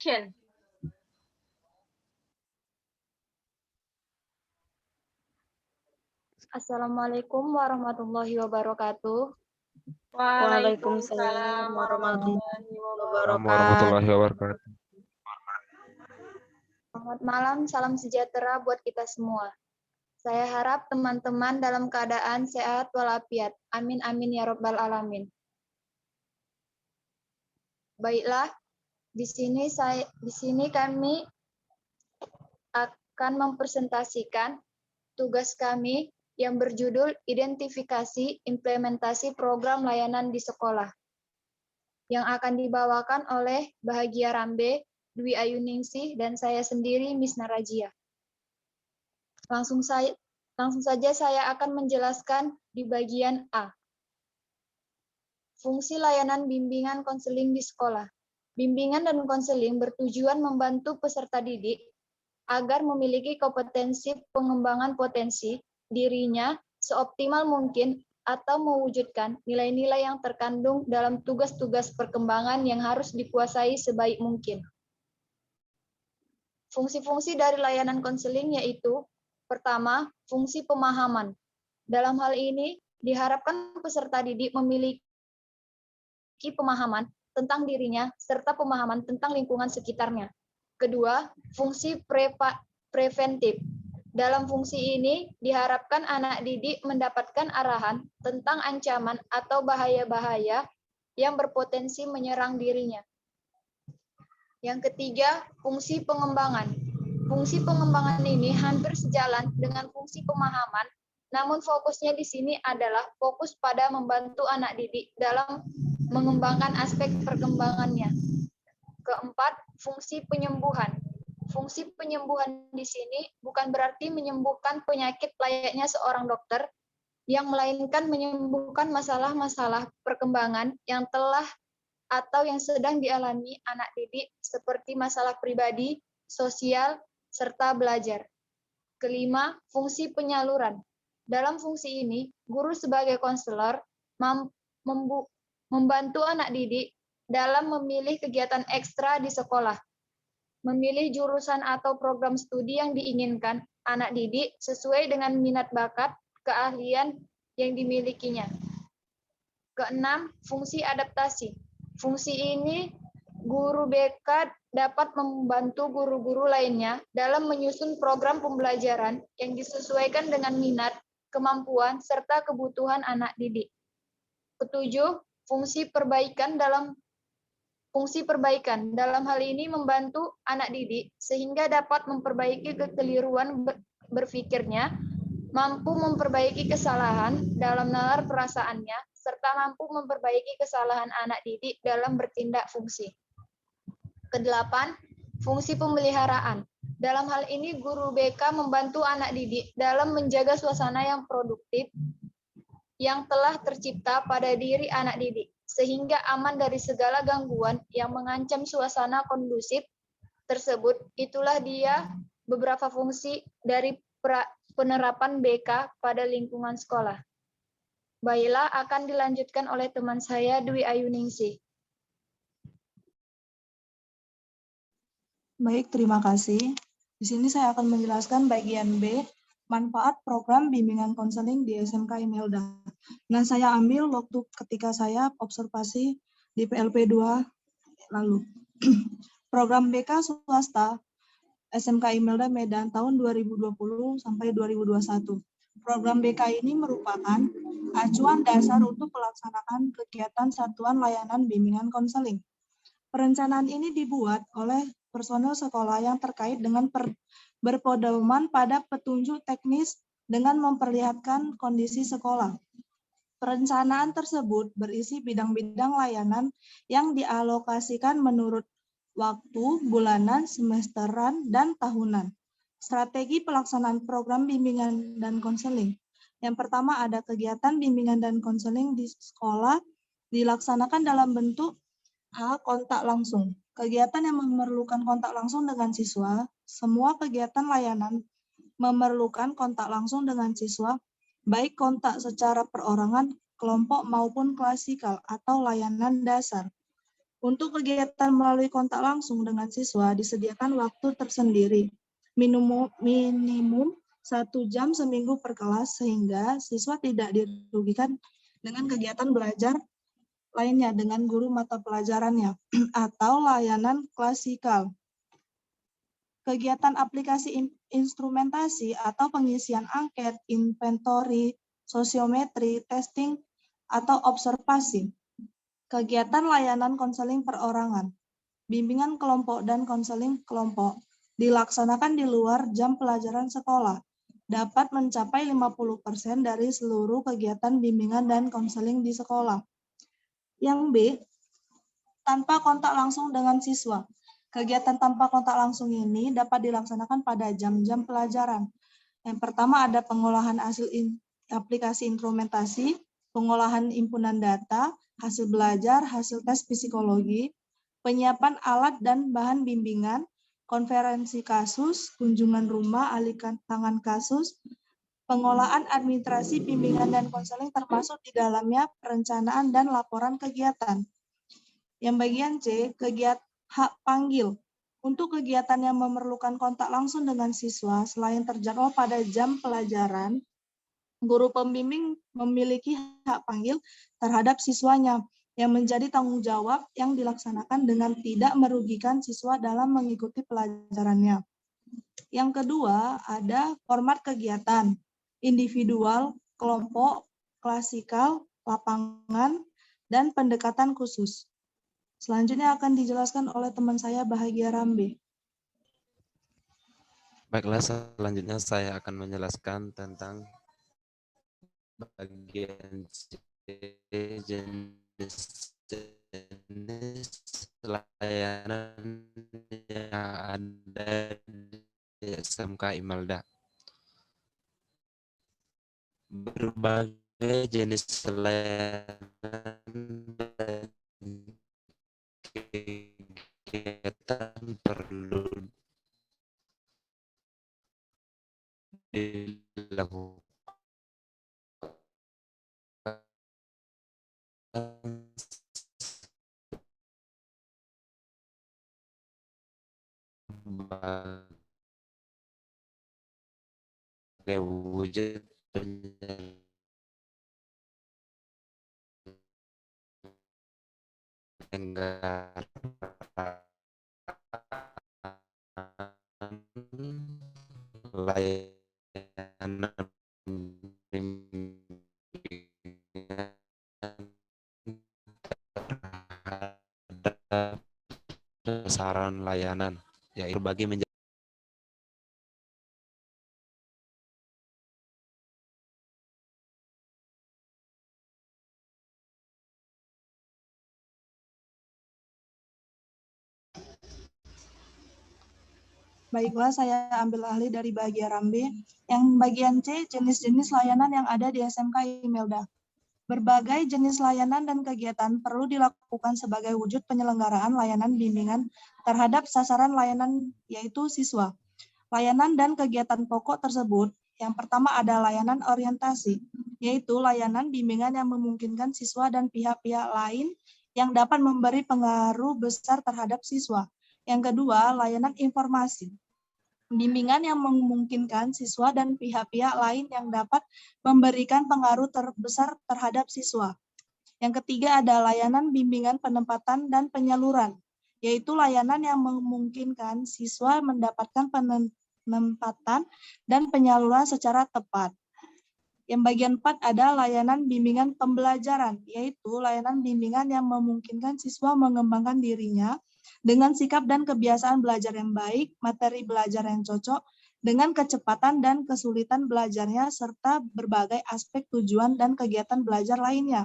Action. Assalamualaikum warahmatullahi wabarakatuh. Waalaikumsalam warahmatullahi Warahmatullahi wabarakatuh. Selamat malam, salam sejahtera buat kita semua. Saya harap teman-teman dalam keadaan sehat walafiat. Amin amin ya rabbal alamin. Baiklah, di sini kami akan mempresentasikan tugas kami yang berjudul Identifikasi Implementasi Program Layanan di Sekolah, yang akan dibawakan oleh Bahagia Rambe, Dwi Ayuningsih, dan saya sendiri, Miss Narajia. Langsung saja saya akan menjelaskan di bagian A. Fungsi layanan bimbingan konseling di sekolah. Bimbingan dan konseling bertujuan membantu peserta didik agar memiliki kompetensi pengembangan potensi dirinya seoptimal mungkin atau mewujudkan nilai-nilai yang terkandung dalam tugas-tugas perkembangan yang harus dikuasai sebaik mungkin. Fungsi-fungsi dari layanan konseling yaitu: pertama, fungsi pemahaman. Dalam hal ini, diharapkan peserta didik memiliki pemahaman tentang dirinya serta pemahaman tentang lingkungan sekitarnya. Kedua, fungsi preventif. Dalam fungsi ini, diharapkan anak didik mendapatkan arahan tentang ancaman atau bahaya-bahaya yang berpotensi menyerang dirinya. Yang ketiga, fungsi pengembangan. Fungsi pengembangan ini hampir sejalan dengan fungsi pemahaman, namun fokusnya di sini adalah fokus pada membantu anak didik dalam mengembangkan aspek perkembangannya. Keempat, fungsi penyembuhan. Fungsi penyembuhan di sini bukan berarti menyembuhkan penyakit layaknya seorang dokter, yang melainkan menyembuhkan masalah-masalah perkembangan yang telah atau yang sedang dialami anak didik seperti masalah pribadi, sosial, serta belajar. Kelima, fungsi penyaluran. Dalam fungsi ini, guru sebagai konselor membantu anak didik dalam memilih kegiatan ekstra di sekolah, memilih jurusan atau program studi yang diinginkan anak didik sesuai dengan minat bakat, keahlian yang dimilikinya. Keenam, fungsi adaptasi. Fungsi ini, guru BK dapat membantu guru-guru lainnya dalam menyusun program pembelajaran yang disesuaikan dengan minat, kemampuan, serta kebutuhan anak didik. Ketujuh, fungsi perbaikan. Dalam hal ini membantu anak didik sehingga dapat memperbaiki kekeliruan berpikirnya, mampu memperbaiki kesalahan dalam nalar perasaannya, serta mampu memperbaiki kesalahan anak didik dalam bertindak fungsi. Kedelapan, fungsi pemeliharaan. Dalam hal ini, guru BK membantu anak didik dalam menjaga suasana yang produktif yang telah tercipta pada diri anak didik, sehingga aman dari segala gangguan yang mengancam suasana kondusif tersebut. Itulah dia beberapa fungsi dari penerapan BK pada lingkungan sekolah. Baiklah, akan dilanjutkan oleh teman saya, Dwi Ayuningsih. Baik, terima kasih. Di sini saya akan menjelaskan bagian B, manfaat program bimbingan konseling di SMK Imelda. Dan saya ambil waktu ketika saya observasi di PLP 2 lalu. Program BK swasta SMK Imelda Medan tahun 2020 sampai 2021. Program BK ini merupakan acuan dasar untuk pelaksanaan kegiatan satuan layanan bimbingan konseling. Perencanaan ini dibuat oleh personel sekolah yang terkait dengan berpedoman pada petunjuk teknis dengan memperlihatkan kondisi sekolah. Perencanaan tersebut berisi bidang-bidang layanan yang dialokasikan menurut waktu, bulanan, semesteran, dan tahunan. Strategi pelaksanaan program bimbingan dan konseling. Yang pertama ada kegiatan bimbingan dan konseling di sekolah dilaksanakan dalam bentuk A. Kontak langsung. Kegiatan yang memerlukan kontak langsung dengan siswa. Semua kegiatan layanan memerlukan kontak langsung dengan siswa, baik kontak secara perorangan, kelompok maupun klasikal atau layanan dasar. Untuk kegiatan melalui kontak langsung dengan siswa disediakan waktu tersendiri, minimum 1 jam seminggu per kelas, sehingga siswa tidak dirugikan dengan kegiatan belajar lainnya dengan guru mata pelajarannya atau layanan klasikal. Kegiatan aplikasi instrumentasi atau pengisian angket, inventory, sosiometri, testing, atau observasi. Kegiatan layanan konseling perorangan, bimbingan kelompok dan konseling kelompok dilaksanakan di luar jam pelajaran sekolah, dapat mencapai 50% dari seluruh kegiatan bimbingan dan konseling di sekolah. Yang B, tanpa kontak langsung dengan siswa. Kegiatan tanpa kontak langsung ini dapat dilaksanakan pada jam-jam pelajaran. Yang pertama ada pengolahan hasil aplikasi instrumentasi, pengolahan himpunan data, hasil belajar, hasil tes psikologi, penyiapan alat dan bahan bimbingan, konferensi kasus, kunjungan rumah, alihkan tangan kasus, pengolahan administrasi, bimbingan dan konseling termasuk di dalamnya perencanaan dan laporan kegiatan. Yang bagian C, kegiatan hak panggil. Untuk kegiatan yang memerlukan kontak langsung dengan siswa, selain terjadwal pada jam pelajaran, guru pembimbing memiliki hak panggil terhadap siswanya yang menjadi tanggung jawab yang dilaksanakan dengan tidak merugikan siswa dalam mengikuti pelajarannya. Yang kedua, ada format kegiatan, individual, kelompok, klasikal, lapangan, dan pendekatan khusus. Selanjutnya akan dijelaskan oleh teman saya Bahagia Rambe. Baiklah, selanjutnya saya akan menjelaskan tentang bagian C, jenis layanan yang ada di SMK Imelda. Berbagai jenis layanan kegiatan perlu dilakukan sebagai wujud layanan terhadap sasaran layanan, yaitu bagi menjadi Baiklah, saya ambil alih dari Bahagia Rambe. Yang bagian C, jenis-jenis layanan yang ada di SMK Imelda. Berbagai jenis layanan dan kegiatan perlu dilakukan sebagai wujud penyelenggaraan layanan bimbingan terhadap sasaran layanan, yaitu siswa. Layanan dan kegiatan pokok tersebut, yang pertama ada layanan orientasi, yaitu layanan bimbingan yang memungkinkan siswa dan pihak-pihak lain yang dapat memberi pengaruh besar terhadap siswa. Yang kedua, layanan informasi. Bimbingan yang memungkinkan siswa dan pihak-pihak lain yang dapat memberikan pengaruh terbesar terhadap siswa. Yang ketiga ada layanan bimbingan penempatan dan penyaluran, yaitu layanan yang memungkinkan siswa mendapatkan penempatan dan penyaluran secara tepat. Yang bagian 4 ada layanan bimbingan pembelajaran, yaitu layanan bimbingan yang memungkinkan siswa mengembangkan dirinya dengan sikap dan kebiasaan belajar yang baik, materi belajar yang cocok, dengan kecepatan dan kesulitan belajarnya, serta berbagai aspek tujuan dan kegiatan belajar lainnya.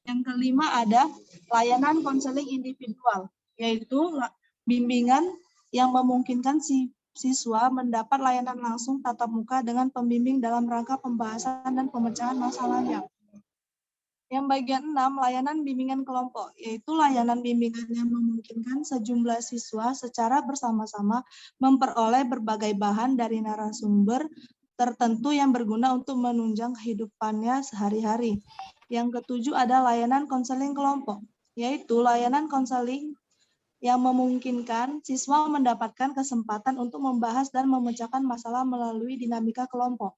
Yang kelima ada layanan konseling individual, yaitu bimbingan yang memungkinkan siswa mendapat layanan langsung tatap muka dengan pembimbing dalam rangka pembahasan dan pemecahan masalahnya. Yang bagian 6, layanan bimbingan kelompok, yaitu layanan bimbingan yang memungkinkan sejumlah siswa secara bersama-sama memperoleh berbagai bahan dari narasumber tertentu yang berguna untuk menunjang kehidupannya sehari-hari. Yang ketujuh ada layanan konseling kelompok, yaitu layanan konseling yang memungkinkan siswa mendapatkan kesempatan untuk membahas dan memecahkan masalah melalui dinamika kelompok.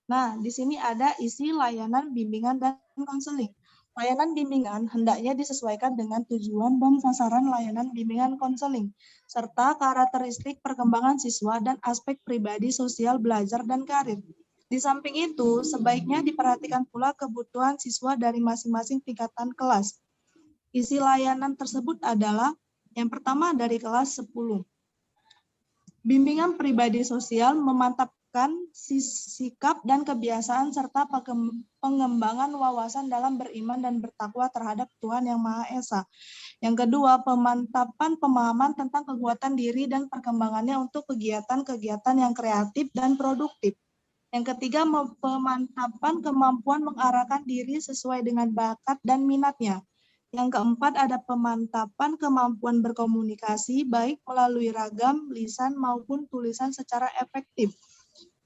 Nah, di sini ada isi layanan bimbingan dan konseling. Layanan bimbingan hendaknya disesuaikan dengan tujuan dan sasaran layanan bimbingan konseling, serta karakteristik perkembangan siswa dan aspek pribadi sosial belajar dan karir. Di samping itu, sebaiknya diperhatikan pula kebutuhan siswa dari masing-masing tingkatan kelas. Isi layanan tersebut adalah yang pertama dari kelas 10. Bimbingan pribadi sosial memantapkan sikap dan kebiasaan serta pengembangan wawasan dalam beriman dan bertakwa terhadap Tuhan Yang Maha Esa. Yang kedua, pemantapan pemahaman tentang kekuatan diri dan perkembangannya untuk kegiatan-kegiatan yang kreatif dan produktif. Yang ketiga, pemantapan kemampuan mengarahkan diri sesuai dengan bakat dan minatnya. Yang keempat, ada pemantapan kemampuan berkomunikasi baik melalui ragam, lisan maupun tulisan secara efektif.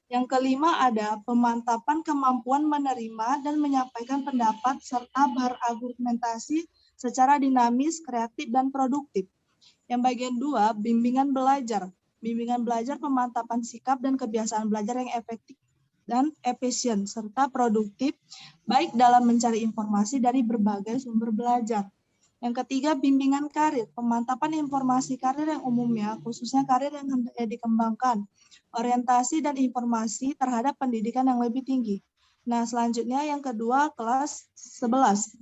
Yang kelima, ada pemantapan kemampuan menerima dan menyampaikan pendapat serta berargumentasi secara dinamis, kreatif, dan produktif. Yang bagian 2, bimbingan belajar. Bimbingan belajar pemantapan sikap dan kebiasaan belajar yang efektif dan efisien serta produktif baik dalam mencari informasi dari berbagai sumber belajar. Yang ketiga, bimbingan karir, pemantapan informasi karir yang umumnya, khususnya karir yang hendaknya dikembangkan, orientasi dan informasi terhadap pendidikan yang lebih tinggi. Nah, selanjutnya yang kedua, kelas 11.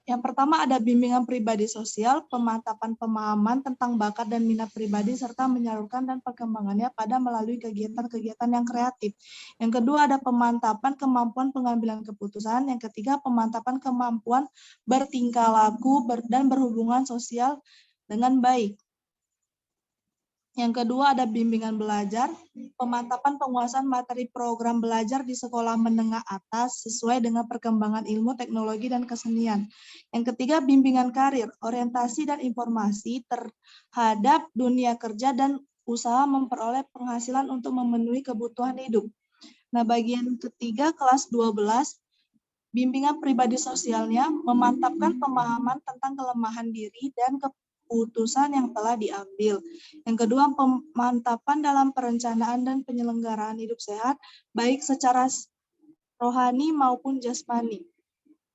Yang pertama ada bimbingan pribadi sosial, pemantapan pemahaman tentang bakat dan minat pribadi, serta menyalurkan dan perkembangannya pada melalui kegiatan-kegiatan yang kreatif. Yang kedua ada pemantapan kemampuan pengambilan keputusan. Yang ketiga pemantapan kemampuan bertingkah laku dan berhubungan sosial dengan baik. Yang kedua ada bimbingan belajar, pemantapan penguasaan materi program belajar di sekolah menengah atas sesuai dengan perkembangan ilmu, teknologi, dan kesenian. Yang ketiga bimbingan karir, orientasi dan informasi terhadap dunia kerja dan usaha memperoleh penghasilan untuk memenuhi kebutuhan hidup. Nah, bagian ketiga kelas 12, bimbingan pribadi sosialnya memantapkan pemahaman tentang kelemahan diri dan keputusan yang telah diambil. Yang kedua, pemantapan dalam perencanaan dan penyelenggaraan hidup sehat, baik secara rohani maupun jasmani.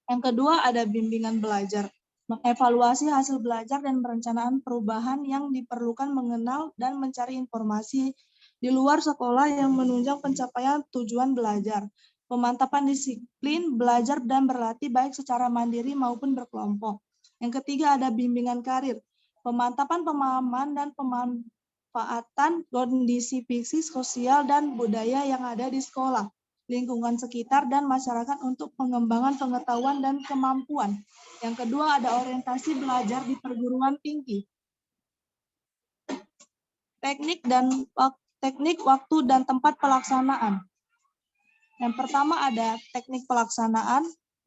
Yang kedua, ada bimbingan belajar, mengevaluasi hasil belajar dan perencanaan perubahan yang diperlukan, mengenal dan mencari informasi di luar sekolah yang menunjang pencapaian tujuan belajar. Pemantapan disiplin, belajar dan berlatih baik secara mandiri maupun berkelompok. Yang ketiga, ada bimbingan karir, pemantapan pemahaman dan pemanfaatan kondisi fisik, sosial, dan budaya yang ada di sekolah, lingkungan sekitar, dan masyarakat untuk pengembangan pengetahuan dan kemampuan. Yang kedua, ada orientasi belajar di perguruan tinggi. Teknik, waktu, dan tempat pelaksanaan. Yang pertama ada teknik pelaksanaan.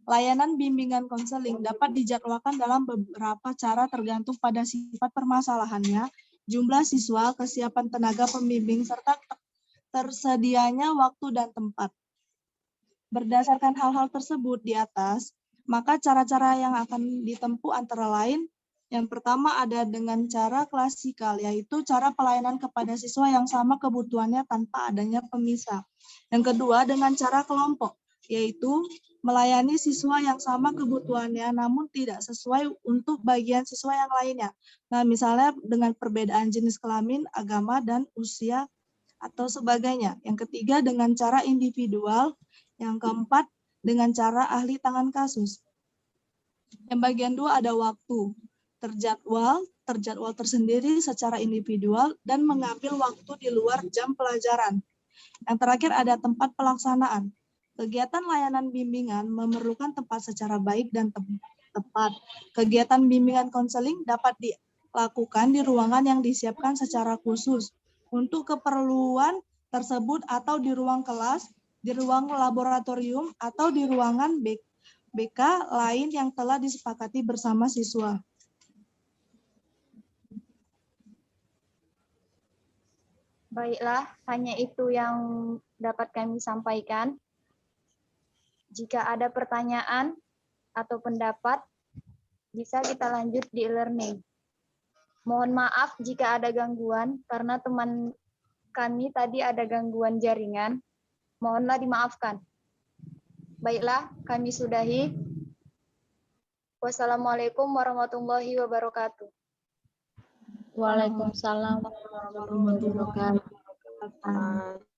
Layanan bimbingan konseling dapat dijadwalkan dalam beberapa cara tergantung pada sifat permasalahannya, jumlah siswa, kesiapan tenaga pembimbing, serta tersedianya waktu dan tempat. Berdasarkan hal-hal tersebut di atas, maka cara-cara yang akan ditempuh antara lain, yang pertama ada dengan cara klasikal, yaitu cara pelayanan kepada siswa yang sama kebutuhannya tanpa adanya pemisah. Yang kedua dengan cara kelompok, yaitu melayani siswa yang sama kebutuhannya namun tidak sesuai untuk bagian siswa yang lainnya. Nah, misalnya dengan perbedaan jenis kelamin, agama, dan usia atau sebagainya. Yang ketiga dengan cara individual. Yang keempat dengan cara ahli tangan kasus. Yang bagian 2 ada waktu. Terjadwal tersendiri secara individual dan mengambil waktu di luar jam pelajaran. Yang terakhir ada tempat pelaksanaan. Kegiatan layanan bimbingan memerlukan tempat secara baik dan tepat. Kegiatan bimbingan konseling dapat dilakukan di ruangan yang disiapkan secara khusus untuk keperluan tersebut atau di ruang kelas, di ruang laboratorium, atau di ruangan BK lain yang telah disepakati bersama siswa. Baiklah, hanya itu yang dapat kami sampaikan. Jika ada pertanyaan atau pendapat, bisa kita lanjut di e-learning. Mohon maaf jika ada gangguan, karena teman kami tadi ada gangguan jaringan. Mohonlah dimaafkan. Baiklah, kami sudahi. Wassalamualaikum warahmatullahi wabarakatuh. Waalaikumsalam warahmatullahi wabarakatuh.